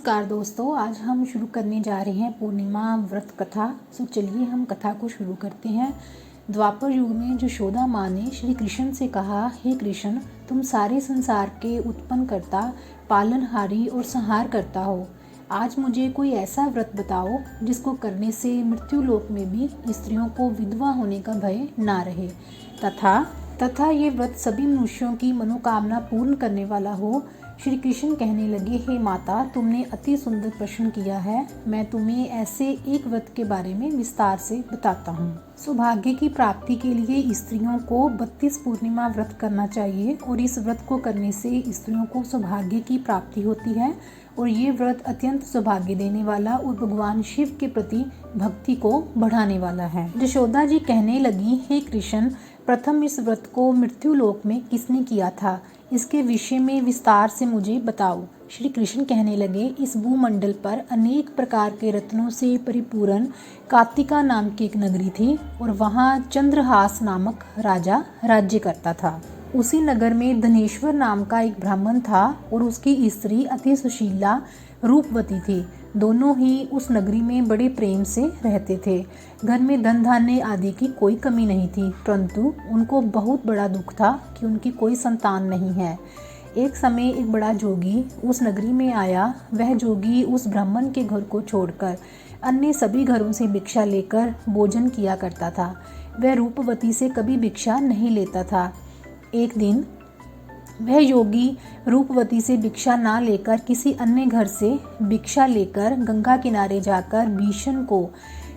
नमस्कार दोस्तों, आज हम शुरू करने जा रहे हैं पूर्णिमा व्रत कथा। चलिए हम कथा को शुरू करते हैं। द्वापर युग में यशोदा माँ ने श्री कृष्ण से कहा, हे कृष्ण, तुम सारे संसार के उत्पन्न करता, पालनहारी और संहार करता हो। आज मुझे कोई ऐसा व्रत बताओ जिसको करने से मृत्यु लोक में भी स्त्रियों को विधवा होने का भय ना रहे तथा ये व्रत सभी मनुष्यों की मनोकामना पूर्ण करने वाला हो। श्री कृष्ण कहने लगे, हे माता, तुमने अति सुंदर प्रश्न किया है। मैं तुम्हें ऐसे एक व्रत के बारे में विस्तार से बताता हूँ। सौभाग्य की प्राप्ति के लिए स्त्रियों को 32 पूर्णिमा व्रत करना चाहिए और इस व्रत को करने से स्त्रियों को सौभाग्य की प्राप्ति होती है और ये व्रत अत्यंत सौभाग्य देने वाला और भगवान शिव के प्रति भक्ति को बढ़ाने वाला है। यशोदा जी कहने लगी, हे कृष्ण, प्रथम इस व्रत को मृत्यु लोक में किसने किया था? इसके विषय में विस्तार से मुझे बताओ। श्री कृष्ण कहने लगे, इस भूमंडल पर अनेक प्रकार के रत्नों से परिपूर्ण कार्तिका नाम की एक नगरी थी और वहाँ चंद्रहास नामक राजा राज्य करता था। उसी नगर में धनेश्वर नाम का एक ब्राह्मण था और उसकी स्त्री अति सुशीला रूपवती थी। दोनों ही उस नगरी में बड़े प्रेम से रहते थे। घर में धन धान्य आदि की कोई कमी नहीं थी, परंतु उनको बहुत बड़ा दुख था कि उनकी कोई संतान नहीं है। एक समय एक बड़ा जोगी उस नगरी में आया। वह जोगी उस ब्राह्मण के घर को छोड़कर अन्य सभी घरों से भिक्षा लेकर भोजन किया करता था। वह रूपवती से कभी भिक्षा नहीं लेता था। एक दिन वह योगी रूपवती से भिक्षा ना लेकर किसी अन्य घर से भिक्षा लेकर गंगा किनारे जाकर भीषण को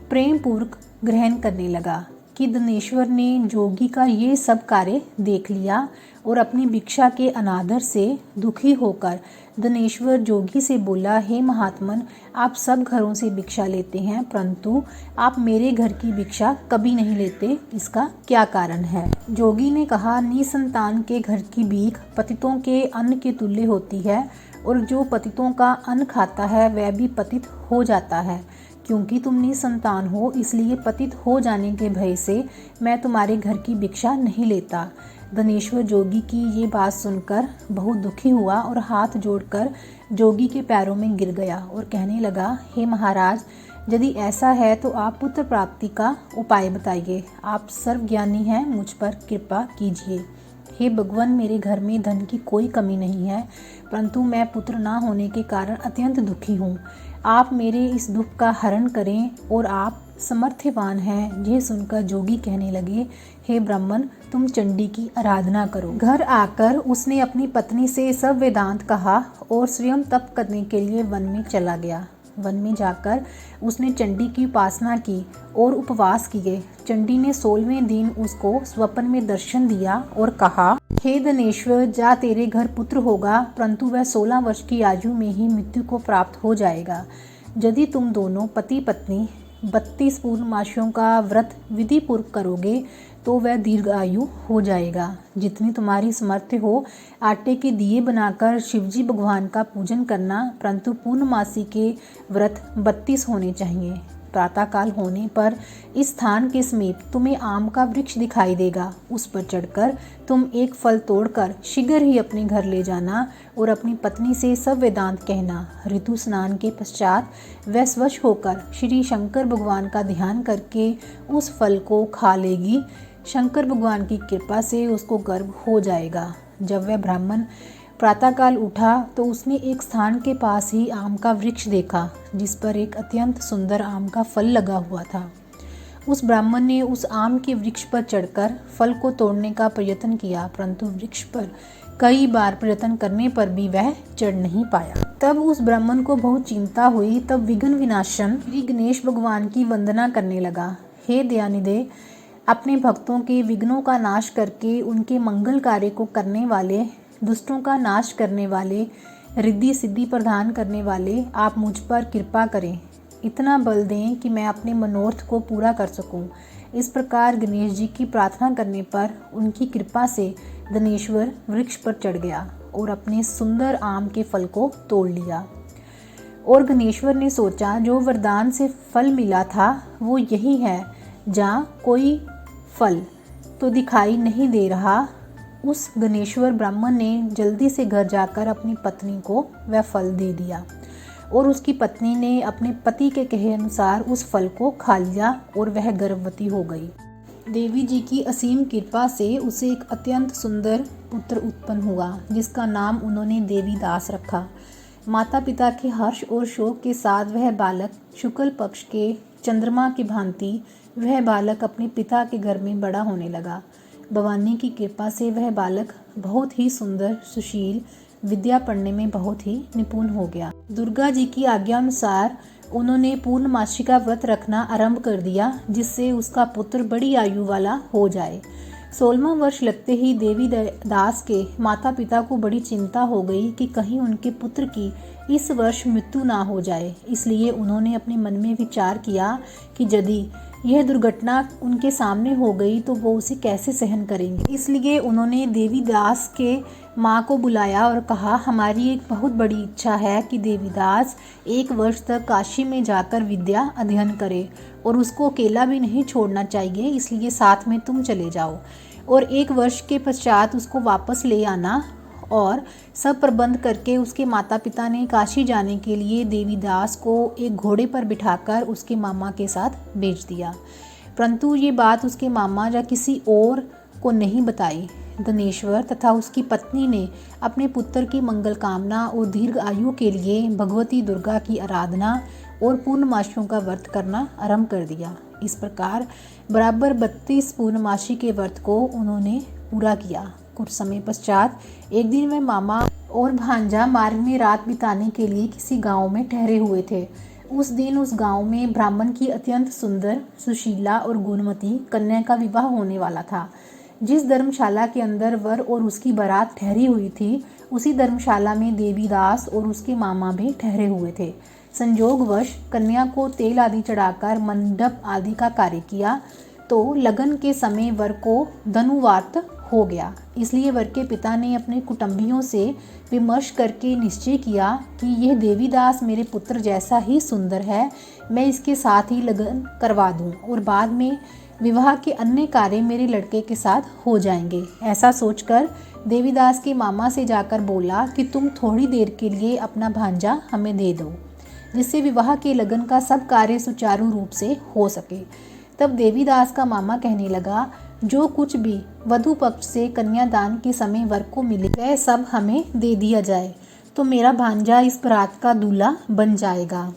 प्रेम पूर्वक ग्रहण करने लगा कि धनेश्वर ने जोगी का ये सब कार्य देख लिया और अपनी भिक्षा के अनादर से दुखी होकर धनेश्वर जोगी से बोला, हे महात्मन, आप सब घरों से भिक्षा लेते हैं, परंतु आप मेरे घर की भिक्षा कभी नहीं लेते, इसका क्या कारण है? जोगी ने कहा, निसंतान के घर की भीख पतितों के अन्न के तुल्य होती है और जो पतितों का अन्न खाता है वह भी पतित हो जाता है। क्योंकि तुम निसंतान हो, इसलिए पतित हो जाने के भय से मैं तुम्हारे घर की भिक्षा नहीं लेता। धनेश्वर जोगी की ये बात सुनकर बहुत दुखी हुआ और हाथ जोड़कर जोगी के पैरों में गिर गया और कहने लगा, हे महाराज, यदि ऐसा है तो आप पुत्र प्राप्ति का उपाय बताइए। आप सर्वज्ञानी हैं, मुझ पर कृपा कीजिए। हे भगवान, मेरे घर में धन की कोई कमी नहीं है, परंतु मैं पुत्र ना होने के कारण अत्यंत दुखी हूँ। आप मेरे इस दुख का हरण करें और आप समर्थवान हैं। यह सुनकर जोगी कहने लगे, हे ब्राह्मण, तुम चंडी की आराधना करो। घर आकर उसने अपनी पत्नी से सब वेदांत कहा और स्वयं तप करने के लिए वन में चला गया। वन में जाकर उसने चंडी की उपासना की और उपवास किए। चंडी ने 16वें दिन उसको स्वप्न में दर्शन दिया और कहा, हे धनेश्वर, जा तेरे घर पुत्र होगा, परंतु वह 16 वर्ष की आयु में ही मृत्यु को प्राप्त हो जाएगा। यदि तुम दोनों पति पत्नी 32 पूर्णमासियों का व्रत विधि पूर्वक करोगे तो वह दीर्घायु हो जाएगा। जितनी तुम्हारी समर्थ हो, आटे के दिए बनाकर शिवजी भगवान का पूजन करना, परंतु पूर्णमासी के व्रत 32 होने चाहिए। प्रातःकाल होने पर इस स्थान के समीप तुम्हें आम का वृक्ष दिखाई देगा। उस पर चढ़कर तुम एक फल तोड़कर शीघ्र ही अपने घर ले जाना और अपनी पत्नी से सब वेदांत कहना। ऋतु स्नान के पश्चात वह स्वच्छ होकर श्री शंकर भगवान का ध्यान करके उस फल को खा लेगी। शंकर भगवान की कृपा से उसको गर्भ हो जाएगा। जब वह ब्राह्मण प्रातःकाल उठा तो उसने एक स्थान के पास ही आम का वृक्ष देखा जिस पर एक अत्यंत सुंदर आम का फल लगा हुआ था। उस ब्राह्मण ने उस आम के वृक्ष पर चढ़कर फल को तोड़ने का प्रयत्न किया, परंतु वृक्ष पर कई बार प्रयत्न करने पर भी वह चढ़ नहीं पाया। तब उस ब्राह्मण को बहुत चिंता हुई। तब विघ्न विनाशन श्री गणेश भगवान की वंदना करने लगा। हे दयानिधे, अपने भक्तों के विघ्नों का नाश करके उनके मंगल कार्य को करने वाले, दुष्टों का नाश करने वाले, रिद्धि सिद्धि प्रदान करने वाले, आप मुझ पर कृपा करें। इतना बल दें कि मैं अपने मनोरथ को पूरा कर सकूं। इस प्रकार गणेश जी की प्रार्थना करने पर उनकी कृपा से धनेश्वर वृक्ष पर चढ़ गया और अपने सुंदर आम के फल को तोड़ लिया। और गणेश्वर ने सोचा, जो वरदान से फल मिला था वो यही है। जहाँ कोई फल तो दिखाई नहीं दे रहा, उस गणेश्वर ब्राह्मण ने जल्दी से घर जाकर अपनी पत्नी को वह फल दे दिया। और उसकी पत्नी ने अपने पति के कहे अनुसार उस फल को खा लिया और वह गर्भवती हो गई। देवी जी की असीम कृपा से उसे एक अत्यंत सुंदर पुत्र उत्पन्न हुआ, जिसका नाम उन्होंने देवीदास रखा। माता पिता के हर्ष और शोक के साथ वह बालक शुक्ल पक्ष के चंद्रमा की भांति वह बालक अपने पिता के घर में बड़ा होने लगा। भवानी की कृपा से वह बालक बहुत ही सुंदर, सुशील, विद्या पढ़ने में बहुत ही निपुण हो गया। दुर्गा जी की आज्ञा अनुसार उन्होंने पूर्णमासी का व्रत रखना आरंभ कर दिया, जिससे उसका पुत्र बड़ी आयु वाला हो जाए। 16वां वर्ष लगते ही देवी दास के माता पिता को बड़ी चिंता हो गई कि कहीं उनके पुत्र की इस वर्ष मृत्यु ना हो जाए। इसलिए उन्होंने अपने मन में विचार किया कि यदि यह दुर्घटना उनके सामने हो गई तो वो उसे कैसे सहन करेंगे। इसलिए उन्होंने देवीदास के माँ को बुलाया और कहा, हमारी एक बहुत बड़ी इच्छा है कि देवीदास 1 वर्ष तक काशी में जाकर विद्या अध्ययन करे और उसको अकेला भी नहीं छोड़ना चाहिए, इसलिए साथ में तुम चले जाओ और 1 वर्ष के पश्चात उसको वापस ले आना। और सब प्रबंध करके उसके माता पिता ने काशी जाने के लिए देवीदास को एक घोड़े पर बिठाकर उसके मामा के साथ भेज दिया। परंतु ये बात उसके मामा या किसी और को नहीं बताई। धनेश्वर तथा उसकी पत्नी ने अपने पुत्र की मंगल कामना और दीर्घ आयु के लिए भगवती दुर्गा की आराधना और पूर्णमासियों का व्रत करना आरंभ कर दिया। इस प्रकार बराबर 32 पूर्णमासी के व्रत को उन्होंने पूरा किया। कुछ समय पश्चात एक दिन वह मामा और भांजा मार्ग में रात बिताने के लिए किसी गांव में ठहरे हुए थे। उस दिन उस गांव में ब्राह्मण की अत्यंत सुंदर, सुशीला और गुणवती कन्या का विवाह होने वाला था। जिस धर्मशाला के अंदर वर और उसकी बारात ठहरी हुई थी, उसी धर्मशाला में देवीदास और उसके मामा भी ठहरे हुए थे। संयोगवश कन्या को तेल आदि चढ़ाकर मंडप आदि का कार्य किया तो लगन के समय वर को धनुवात हो गया। इसलिए वर के पिता ने अपने कुटुंबियों से विमर्श करके निश्चय किया कि यह देवीदास मेरे पुत्र जैसा ही सुंदर है, मैं इसके साथ ही लगन करवा दूं और बाद में विवाह के अन्य कार्य मेरे लड़के के साथ हो जाएंगे। ऐसा सोचकर देवीदास के मामा से जाकर बोला कि तुम थोड़ी देर के लिए अपना भांजा हमें दे दो, जिससे विवाह के लगन का सब कार्य सुचारू रूप से हो सके। तब देवीदास का मामा कहने लगा, जो कुछ भी वधू पक्ष से कन्यादान के समय वर को मिले वह सब हमें दे दिया जाए, तो मेरा भांजा इस बारात का दूल्हा बन जाएगा।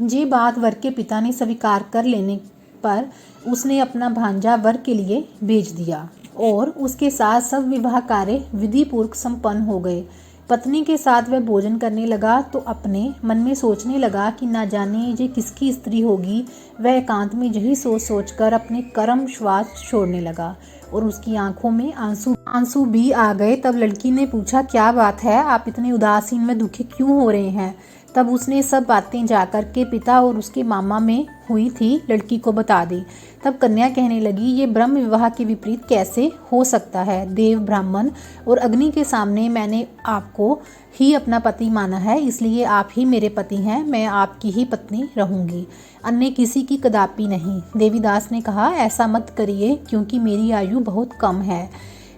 ये बात वर के पिता ने स्वीकार कर लेने पर उसने अपना भांजा वर के लिए भेज दिया और उसके साथ सब विवाह कार्य विधि पूर्वक संपन्न हो गए। पत्नी के साथ वह भोजन करने लगा तो अपने मन में सोचने लगा कि ना जाने ये किसकी स्त्री होगी। वह एकांत में यही सोच सोचकर अपने कर्म श्वास छोड़ने लगा और उसकी आंखों में आंसू भी आ गए। तब लड़की ने पूछा, क्या बात है, आप इतने उदासीन व दुखी क्यों हो रहे हैं। तब उसने सब बातें जाकर के पिता और उसके मामा में हुई थी लड़की को बता दी। तब कन्या कहने लगी, ये ब्रह्म विवाह के विपरीत कैसे हो सकता है। देव, ब्राह्मण और अग्नि के सामने मैंने आपको ही अपना पति माना है, इसलिए आप ही मेरे पति हैं। मैं आपकी ही पत्नी रहूंगी, अन्य किसी की कदापि नहीं। देवीदास ने कहा, ऐसा मत करिए, क्योंकि मेरी आयु बहुत कम है।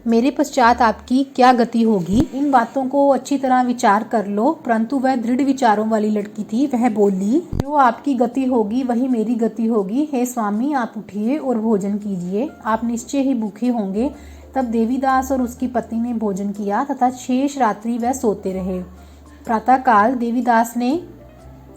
मेरे पश्चात आपकी क्या गति होगी, इन बातों को अच्छी तरह विचार कर लो। परंतु वह दृढ़ विचारों वाली लड़की थी। वह बोली, जो आपकी गति होगी वही मेरी गति होगी। हे स्वामी, आप उठिए और भोजन कीजिए, आप निश्चय ही भूखे होंगे। तब देवीदास और उसकी पत्नी ने भोजन किया तथा शेष रात्रि वह सोते रहे। प्रातःकाल देवीदास ने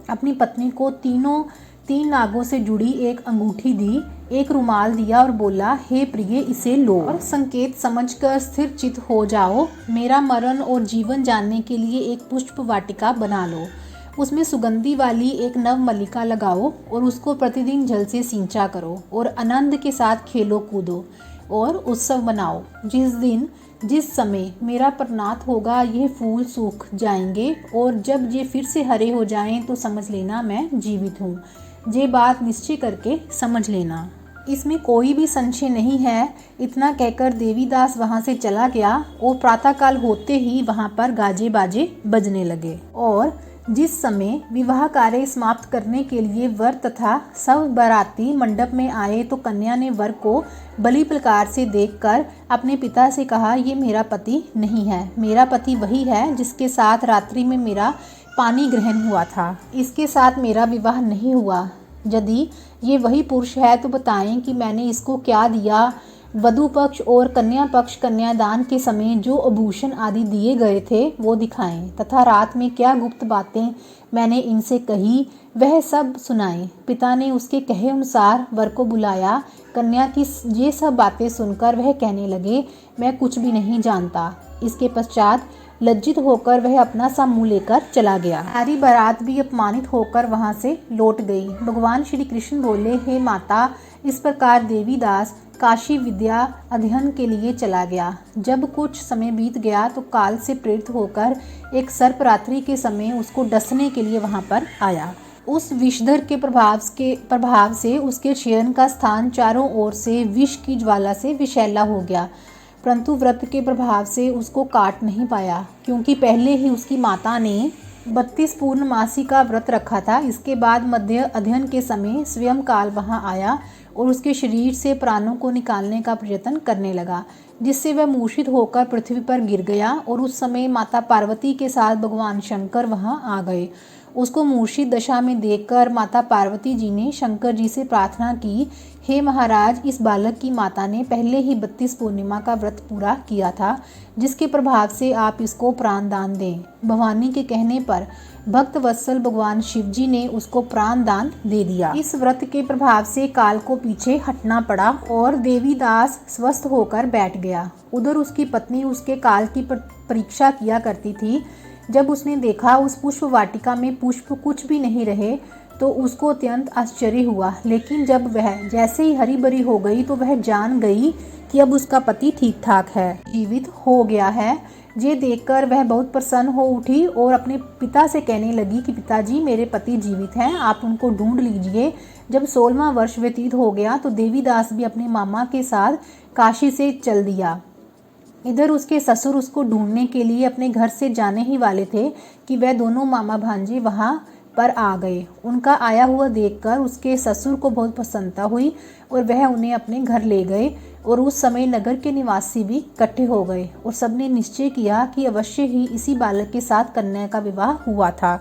अपनी पत्नी को 3 नागों से जुड़ी एक अंगूठी दी, एक रुमाल दिया और बोला, हे प्रिय, इसे लो और संकेत समझकर स्थिर चित हो जाओ। मेरा मरण और जीवन जानने के लिए एक पुष्प वाटिका बना लो, उसमें सुगंधी वाली एक नव मल्लिका लगाओ और उसको प्रतिदिन जल से सिंचा करो और आनंद के साथ खेलो कूदो और उत्सव मनाओ। जिस समय मेरा प्रणात होगा ये फूल सूख जाएंगे और जब ये फिर से हरे हो जाएं तो समझ लेना मैं जीवित हूँ। ये बात निश्चय करके समझ लेना, इसमें कोई भी संशय नहीं है। इतना कहकर देवीदास वहाँ से चला गया और प्रातःकाल होते ही वहाँ पर गाजे बाजे बजने लगे। और जिस समय विवाह कार्य समाप्त करने के लिए वर तथा सब बाराती मंडप में आए तो कन्या ने वर को भली प्रकार से देखकर अपने पिता से कहा, ये मेरा पति नहीं है, मेरा पति वही है जिसके साथ रात्रि में मेरा पानी ग्रहण हुआ था। इसके साथ मेरा विवाह नहीं हुआ। यदि ये वही पुरुष है तो बताएं कि मैंने इसको क्या दिया। वधू पक्ष और कन्या पक्ष कन्यादान के समय जो आभूषण आदि दिए गए थे वो दिखाएं, तथा रात में क्या गुप्त बातें मैंने इनसे कही वह सब सुनाएं। पिता ने उसके कहे अनुसार वर को बुलाया। कन्या की ये सब बातें सुनकर वह कहने लगे, मैं कुछ भी नहीं जानता। इसके पश्चात लज्जित होकर वह अपना सा मुंह लेकर चला गया। सारी बारात भी अपमानित होकर वहां से लौट गई। भगवान श्री कृष्ण बोले, हे माता, इस प्रकार देवीदास काशी विद्या अध्ययन के लिए चला गया। जब कुछ समय बीत गया तो काल से प्रेरित होकर एक सर्प रात्रि के समय उसको डसने के लिए वहां पर आया। उस विषधर के प्रभाव से उसके शयन का स्थान चारों ओर से विष की ज्वाला से विषैला हो गया, परंतु व्रत के प्रभाव से उसको काट नहीं पाया, क्योंकि पहले ही उसकी माता ने 32 पूर्णमासी का व्रत रखा था। इसके बाद मध्य अध्ययन के समय स्वयं काल वहां आया और उसके शरीर से प्राणों को निकालने का प्रयत्न करने लगा, जिससे वह मूर्छित होकर पृथ्वी पर गिर गया। और उस समय माता पार्वती के साथ भगवान शंकर वहां आ गए। उसको मूर्छित दशा में देखकर माता पार्वती जी ने शंकर जी से प्रार्थना की, हे महाराज, इस बालक की माता ने पहले ही 32 पूर्णिमा का व्रत पूरा किया था, जिसके प्रभाव से आप इसको प्राण दान दें। भवानी के कहने पर भक्त वत्सल भगवान शिव जी ने उसको प्राण दान दे दिया। इस व्रत के प्रभाव से काल को पीछे हटना पड़ा और देवीदास स्वस्थ होकर बैठ गया। उधर उसकी पत्नी उसके काल की परीक्षा किया करती थी। जब उसने देखा उस पुष्प वाटिका में पुष्प कुछ भी नहीं रहे तो उसको अत्यंत आश्चर्य हुआ, लेकिन जब वह जैसे ही हरी भरी हो गई तो वह जान गई कि अब उसका पति ठीक ठाक है, जीवित हो गया है। ये देखकर वह बहुत प्रसन्न हो उठी और अपने पिता से कहने लगी कि पिताजी, मेरे पति जीवित हैं, आप उनको ढूंढ लीजिए। जब 16वां वर्ष व्यतीत हो गया तो देवीदास भी अपने मामा के साथ काशी से चल दिया। इधर उसके ससुर उसको ढूंढने के लिए अपने घर से जाने ही वाले थे कि वह दोनों मामा भांजे वहां पर आ गए। उनका आया हुआ देखकर उसके ससुर को बहुत प्रसन्नता हुई और वह उन्हें अपने घर ले गए। और उस समय नगर के निवासी भी इकट्ठे हो गए और सबने निश्चय किया कि अवश्य ही इसी बालक के साथ कन्या का विवाह हुआ था।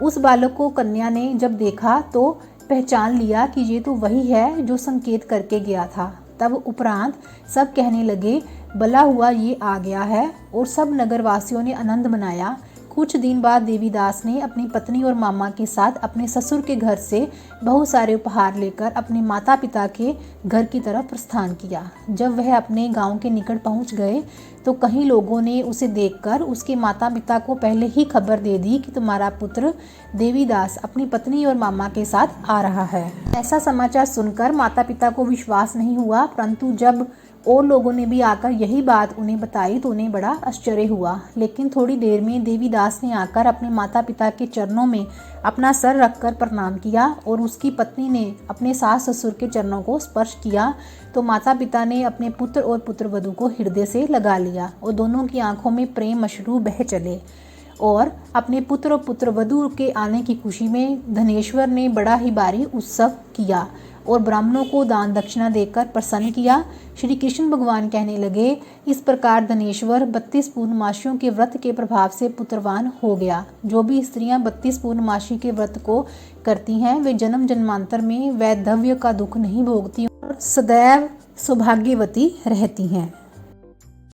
उस बालक को कन्या ने जब देखा तो पहचान लिया कि ये तो वही है जो संकेत करके गया था। तब उपरांत सब कहने लगे, भला हुआ ये आ गया है, और सब नगरवासियों ने आनंद मनाया। कुछ दिन बाद देवीदास ने अपनी पत्नी और मामा के साथ अपने ससुर के घर से बहुत सारे उपहार लेकर अपने माता पिता के घर की तरफ प्रस्थान किया। जब वह अपने गांव के निकट पहुंच गए तो कई लोगों ने उसे देखकर उसके माता पिता को पहले ही खबर दे दी कि तुम्हारा पुत्र देवीदास अपनी पत्नी और मामा के साथ आ रहा है। ऐसा समाचार सुनकर माता पिता को विश्वास नहीं हुआ, परंतु जब और लोगों ने भी आकर यही बात उन्हें बताई तो उन्हें बड़ा आश्चर्य हुआ। लेकिन थोड़ी देर में देवीदास ने आकर अपने माता पिता के चरणों में अपना सर रखकर प्रणाम किया और उसकी पत्नी ने अपने सास ससुर के चरणों को स्पर्श किया तो माता पिता ने अपने पुत्र और पुत्रवधू को हृदय से लगा लिया और दोनों की आंखों में प्रेम अश्रु बह चले। और अपने पुत्र और पुत्रवधू के आने की खुशी में धनेश्वर ने बड़ा ही भारी उत्सव किया और ब्राह्मणों को दान दक्षिणा देकर प्रसन्न किया। श्री कृष्ण भगवान कहने लगे, इस प्रकार धनेश्वर 32 पूर्णमासियों के व्रत के प्रभाव से पुत्रवान हो गया। जो भी स्त्रियां 32 पूर्णमासी के व्रत को करती हैं वे जन्म जन्मांतर में वैधव्य का दुख नहीं भोगती और सदैव सौभाग्यवती रहती हैं।